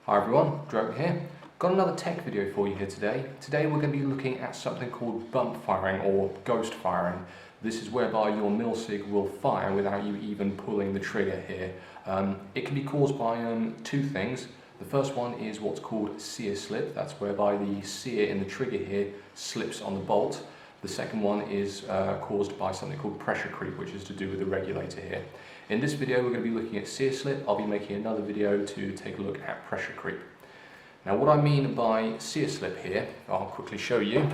Hi everyone, Droke here. Got another tech video for you here today. Today we're going to be looking at something called bump firing or ghost firing. This is whereby your Milsig will fire without you even pulling the trigger here. It can be caused by two things. The first one is what's called sear slip. That's whereby the sear in the trigger here slips on the bolt. The second one is caused by something called pressure creep, which is to do with the regulator here. In this video we're going to be looking at sear slip. I'll be making another video to take a look at pressure creep. Now what I mean by sear slip here, I'll quickly show you.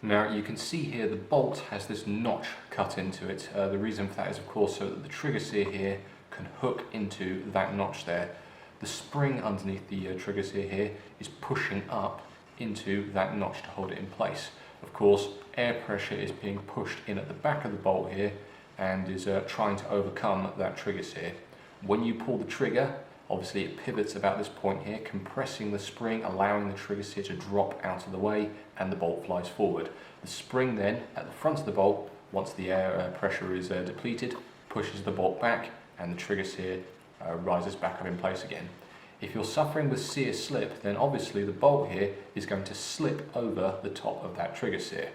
Now you can see here the bolt has this notch cut into it. The reason for that is of course so that the trigger sear here can hook into that notch there. The spring underneath the trigger sear here is pushing up into that notch to hold it in place. Of course air pressure is being pushed in at the back of the bolt here and is trying to overcome that trigger sear. When you pull the trigger, obviously it pivots about this point here, compressing the spring, allowing the trigger sear to drop out of the way, and the bolt flies forward. The spring then, at the front of the bolt, once the air pressure is depleted, pushes the bolt back, and the trigger sear rises back up in place again. If you're suffering with sear slip, then obviously the bolt here is going to slip over the top of that trigger sear.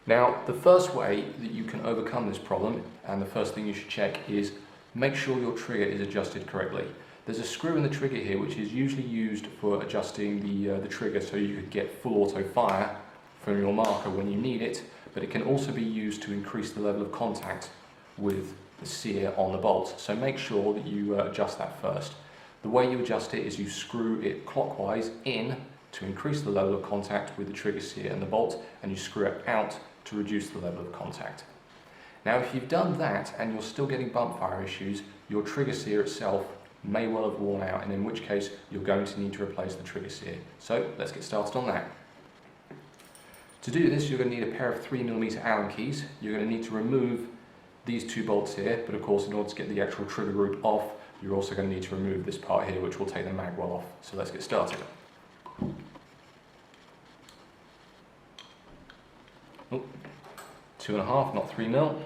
Now, the first way that you can overcome this problem, and the first thing you should check, is make sure your trigger is adjusted correctly. There's a screw in the trigger here which is usually used for adjusting the trigger so you can get full auto fire from your marker when you need it, but it can also be used to increase the level of contact with the sear on the bolt. So make sure that you adjust that first. The way you adjust it is you screw it clockwise in to increase the level of contact with the trigger sear and the bolt, and you screw it out to reduce the level of contact. Now if you've done that and you're still getting bump fire issues, your trigger sear itself may well have worn out, and in which case you're going to need to replace the trigger sear. So let's get started on that. To do this you're going to need a pair of 3mm Allen keys. You're going to need to remove these two bolts here, but of course in order to get the actual trigger group off you're also going to need to remove this part here which will take the mag well off. So let's get started. Oh, 2.5, not 3mm.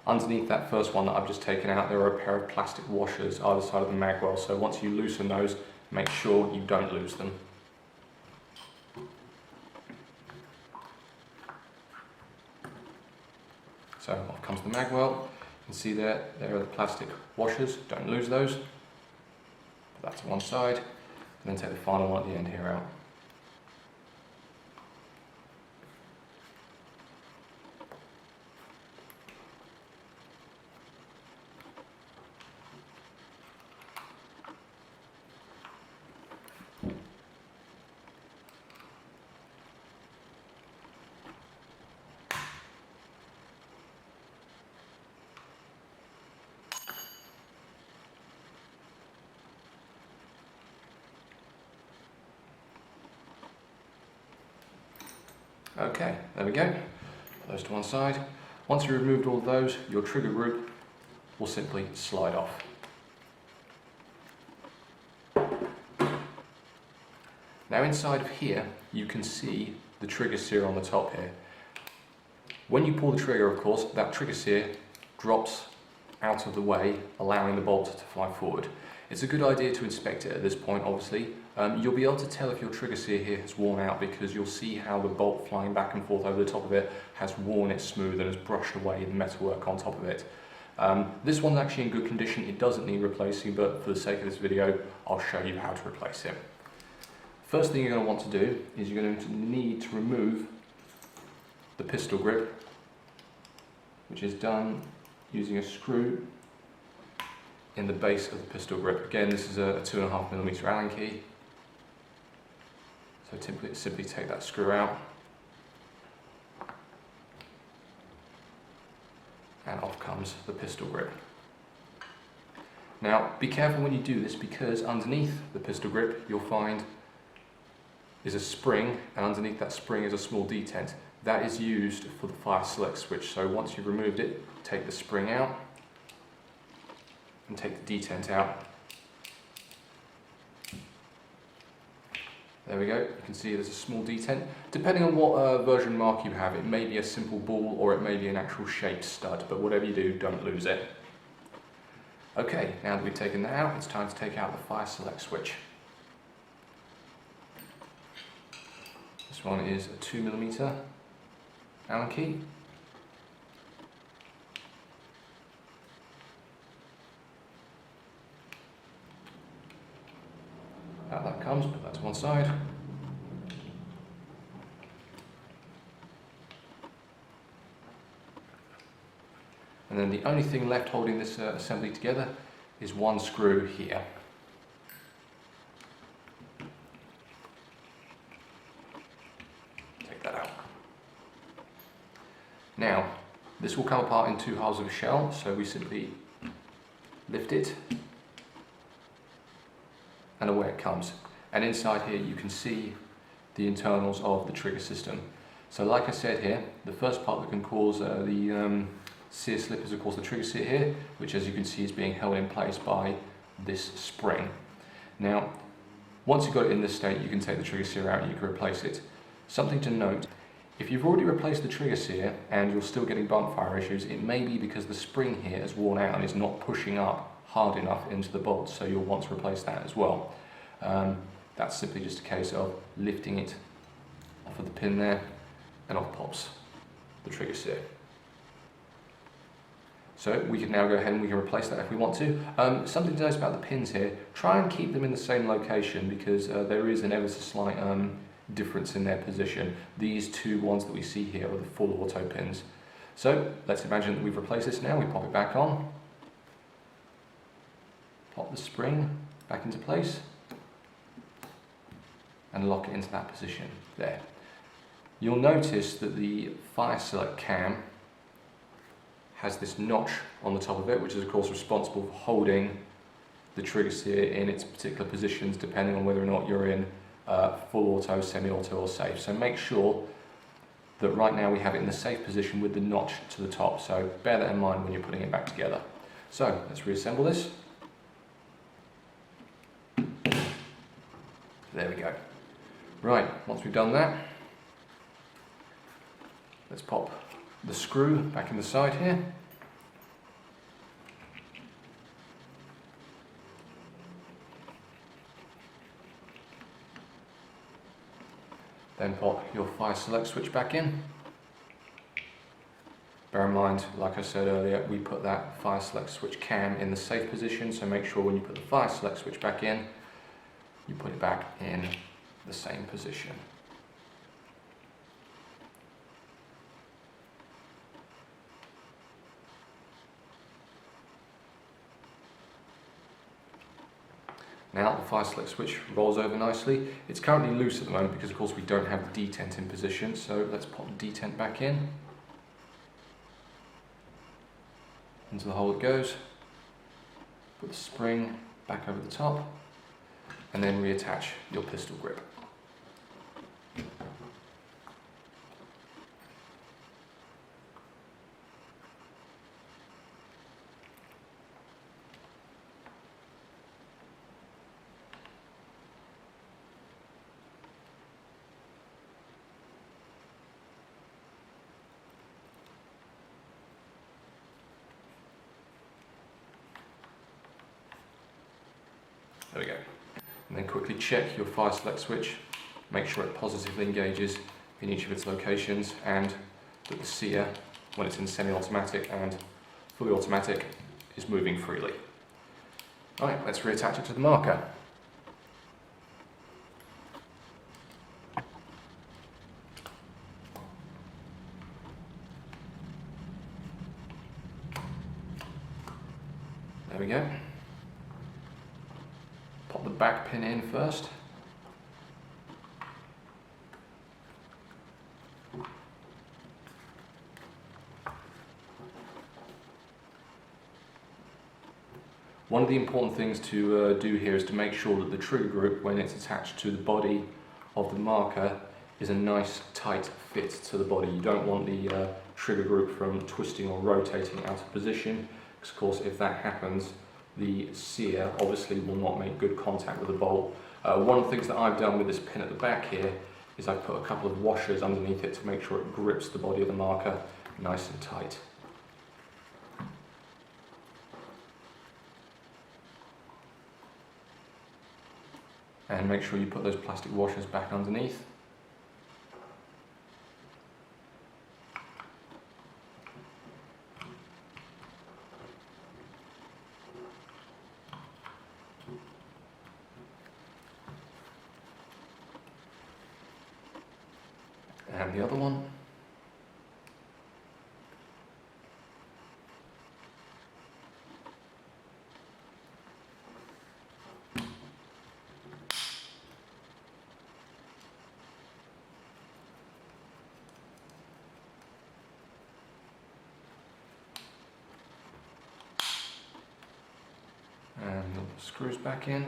Underneath that first one that I've just taken out, there are a pair of plastic washers either side of the mag well, so once you loosen those, make sure you don't lose them. So off comes the mag well. You can see there are the plastic washers, don't lose those. Put that to one side, and then take the final one at the end here out. Okay, there we go. Put those to one side. Once you've removed all of those, your trigger group will simply slide off. Now inside of here, you can see the trigger sear on the top here. When you pull the trigger, of course, that trigger sear drops out of the way, allowing the bolt to fly forward. It's a good idea to inspect it at this point, obviously. You'll be able to tell if your trigger sear here has worn out because you'll see how the bolt flying back and forth over the top of it has worn it smooth and has brushed away the metalwork on top of it. This one's actually in good condition, it doesn't need replacing, but for the sake of this video, I'll show you how to replace it. First thing you're going to want to do is you're going to need to remove the pistol grip, which is done using a screw in the base of the pistol grip. Again, this is a 2.5mm Allen key. So simply take that screw out, and off comes the pistol grip. Now be careful when you do this because underneath the pistol grip you'll find is a spring, and underneath that spring is a small detent. That is used for the fire select switch. So once you've removed it, take the spring out, and take the detent out. There we go, you can see there's a small detent. Depending on what version mark you have, it may be a simple ball or it may be an actual shaped stud, but whatever you do, don't lose it. Okay, now that we've taken that out, it's time to take out the fire select switch. This one is a 2mm Allen key. Out that comes, put that to one side. And then the only thing left holding this assembly together is one screw here. Take that out. Now, this will come apart in two halves of a shell, so we simply lift it and away it comes. And inside here you can see the internals of the trigger system. So like I said here, the first part that can cause the sear slip is of course the trigger sear here, which as you can see is being held in place by this spring. Now, once you've got it in this state, you can take the trigger sear out and you can replace it. Something to note, if you've already replaced the trigger sear and you're still getting bump fire issues, it may be because the spring here is worn out and is not pushing up hard enough into the bolt, so you'll want to replace that as well. That's simply just a case of lifting it off of the pin there and off pops the trigger sear. So we can now go ahead and we can replace that if we want to. Something to note about the pins here, try and keep them in the same location because there is an ever so slight difference in their position. These two ones that we see here are the full auto pins. So let's imagine that we've replaced this now, we pop it back on, pop the spring back into place and lock it into that position there. You'll notice that the fire select cam has this notch on the top of it, which is of course responsible for holding the trigger sear in its particular positions depending on whether or not you're in full auto, semi-auto or safe. So make sure that right now we have it in the safe position with the notch to the top, so bear that in mind when you're putting it back together. So let's reassemble this. There we go. Right, once we've done that, let's pop the screw back in the side here. Then pop your fire select switch back in. Bear in mind, like I said earlier, we put that fire select switch cam in the safe position, so make sure when you put the fire select switch back in, you put it back in the same position. Now the fire select switch rolls over nicely. It's currently loose at the moment because of course we don't have the detent in position, so let's pop the detent back in. Into the hole it goes. Put the spring back over the top and then reattach your pistol grip. There we go. And then quickly check your fire select switch, make sure it positively engages in each of its locations and that the sear, when it's in semi-automatic and fully automatic, is moving freely. Alright, let's reattach it to the marker. There we go. Pop the back pin in first. One of the important things to do here is to make sure that the trigger group, when it's attached to the body of the marker, is a nice tight fit to the body. You don't want the trigger group from twisting or rotating out of position, because of course if that happens, the sear obviously will not make good contact with the bolt. One of the things that I've done with this pin at the back here is I've put a couple of washers underneath it to make sure it grips the body of the marker nice and tight. And make sure you put those plastic washers back underneath. And the other one. And the screws back in.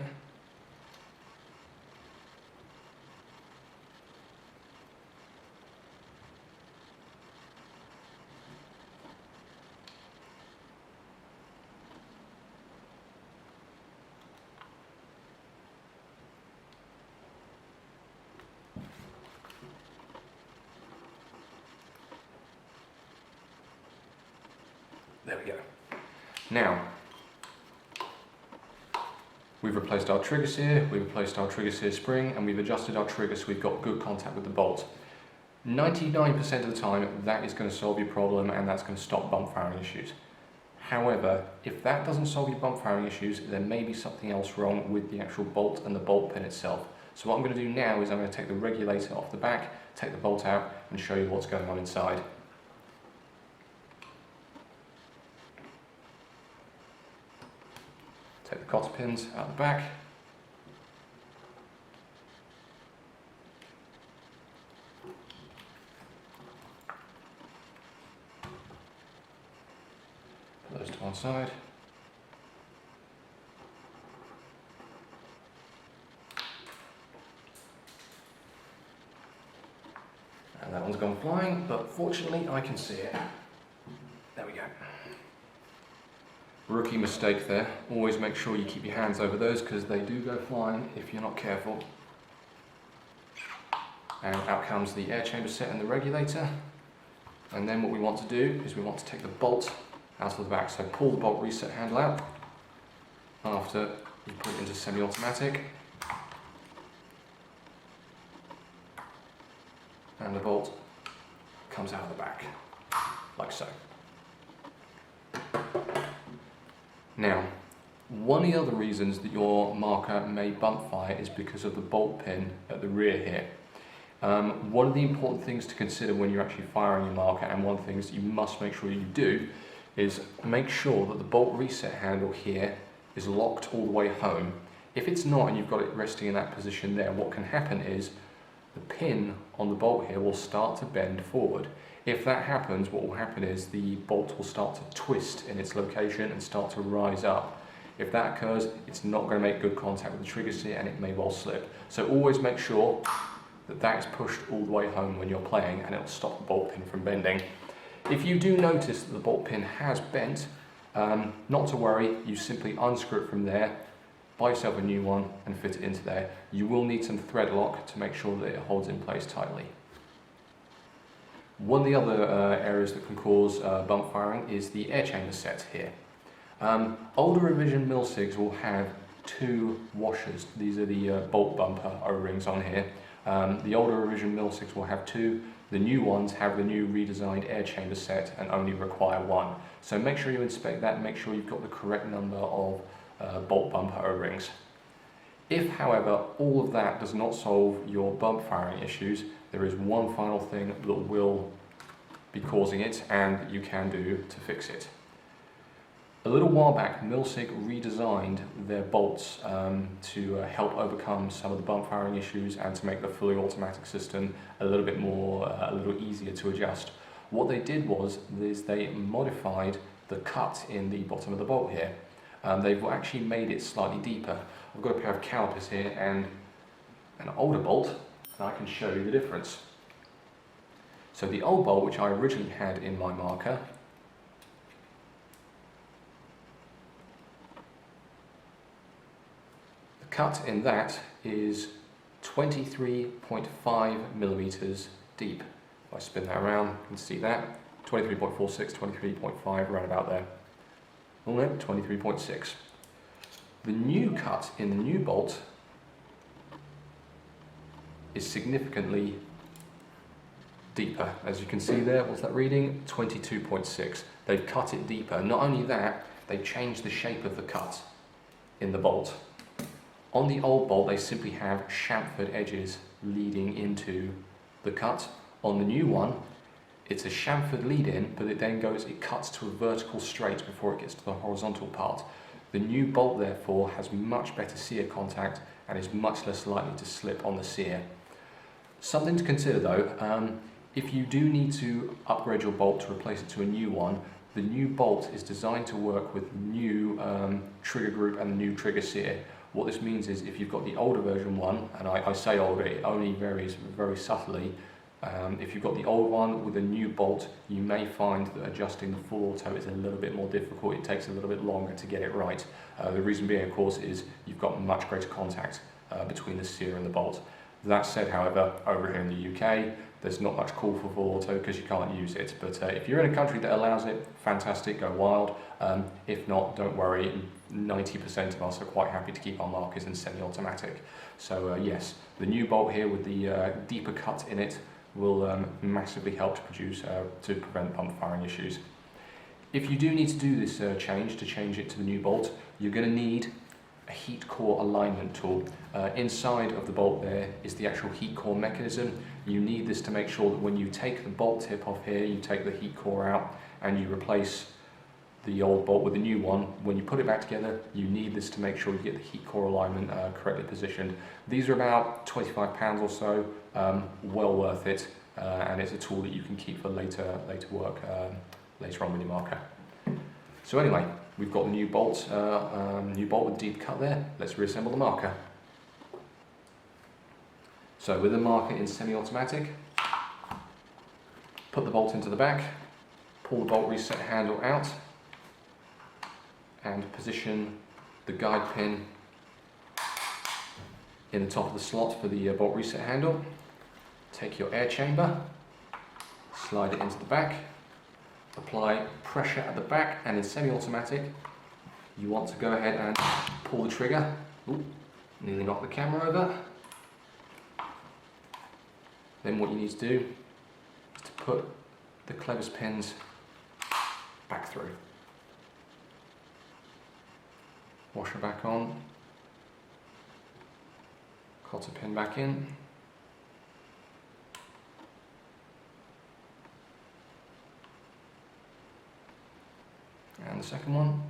There we go. Now, we've replaced our trigger sear, we've replaced our trigger sear spring, and we've adjusted our trigger so we've got good contact with the bolt. 99% of the time, that is going to solve your problem and that's going to stop bump firing issues. However, if that doesn't solve your bump firing issues, there may be something else wrong with the actual bolt and the bolt pin itself. So what I'm going to do now is I'm going to take the regulator off the back, take the bolt out, and show you what's going on inside. Take the cotter pins out the back. Put those to one side. And that one's gone flying, but fortunately I can see it. There we go. Rookie mistake there. Always make sure you keep your hands over those because they do go flying if you're not careful. And out comes the air chamber set and the regulator. And then what we want to do is we want to take the bolt out of the back. So pull the bolt reset handle out after you put it into semi-automatic. And the bolt comes out of the back, like so. Now, one of the other reasons that your marker may bump fire is because of the bolt pin at the rear here. One of the important things to consider when you're actually firing your marker, and one of the things that you must make sure you do, is make sure that the bolt reset handle here is locked all the way home. If it's not and you've got it resting in that position there, what can happen is the pin on the bolt here will start to bend forward. If that happens, what will happen is the bolt will start to twist in its location and start to rise up. If that occurs, it's not going to make good contact with the trigger seat and it may well slip. So always make sure that that is pushed all the way home when you're playing, and it'll stop the bolt pin from bending. If you do notice that the bolt pin has bent, not to worry, you simply unscrew it from there, buy yourself a new one and fit it into there. You will need some thread lock to make sure that it holds in place tightly. One of the other areas that can cause bump firing is the air chamber set here. Older revision Milsigs will have two washers. These are the bolt bumper O-rings on here. The older revision Milsigs will have two. The new ones have the new redesigned air chamber set and only require one. So make sure you inspect that and make sure you've got the correct number of bolt bumper O-rings. If, however, all of that does not solve your bump firing issues, there is one final thing that will be causing it and that you can do to fix it. A little while back, Milsig redesigned their bolts to help overcome some of the bump firing issues and to make the fully automatic system a little easier to adjust. What they did was they modified the cut in the bottom of the bolt here. They've actually made it slightly deeper. I've got a pair of calipers here and an older bolt, and I can show you the difference. So the old bolt, which I originally had in my marker, cut in that is 23.5 millimeters deep. If I spin that around, you can see that. 23.46, 23.5, around about there. Oh no, 23.6. The new cut in the new bolt is significantly deeper. As you can see there, what's that reading? 22.6. They've cut it deeper. Not only that, they've changed the shape of the cut in the bolt. On the old bolt, they simply have chamfered edges leading into the cut. On the new one, it's a chamfered lead-in, but it cuts to a vertical straight before it gets to the horizontal part. The new bolt, therefore, has much better sear contact and is much less likely to slip on the sear. Something to consider though, if you do need to upgrade your bolt to replace it to a new one, the new bolt is designed to work with new trigger group and the new trigger sear. What this means is if you've got the older version one, and I say older, it only varies very subtly. If you've got the old one with a new bolt, you may find that adjusting the full auto is a little bit more difficult. It takes a little bit longer to get it right. The reason being, of course, is you've got much greater contact between the sear and the bolt. That said, however, over here in the UK, there's not much call for full auto because you can't use it. But if you're in a country that allows it, fantastic, go wild. If not, don't worry. 90% of us are quite happy to keep our markers in semi-automatic. So yes, the new bolt here with the deeper cut in it will massively help to prevent pump firing issues. If you do need to do this change it to the new bolt, you're going to need a heat core alignment tool. Inside of the bolt there is the actual heat core mechanism. You need this to make sure that when you take the bolt tip off here, you take the heat core out and you replace the old bolt with the new one. When you put it back together, you need this to make sure you get the heat core alignment correctly positioned. These are about £25 or so, well worth it, and it's a tool that you can keep for later work, later on with your marker. So anyway, we've got the new bolt with deep cut there. Let's reassemble the marker. So with the marker in semi-automatic, put the bolt into the back, pull the bolt reset handle out, and position the guide pin in the top of the slot for the bolt reset handle. Take your air chamber, slide it into the back, apply pressure at the back, and in semi-automatic you want to go ahead and pull the trigger. Ooh, nearly knocked the camera over. Then what you need to do is to put the clevis pins back through. Washer back on, cotter pin back in, and the second one.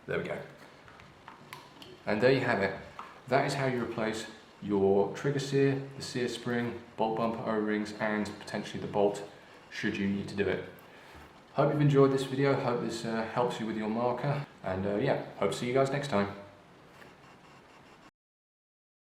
There we go. And there you have it. That is how you replace your trigger sear, the sear spring, bolt bumper O-rings, and potentially the bolt should you need to do it. Hope you've enjoyed this video, hope this helps you with your marker, and yeah, hope to see you guys next time.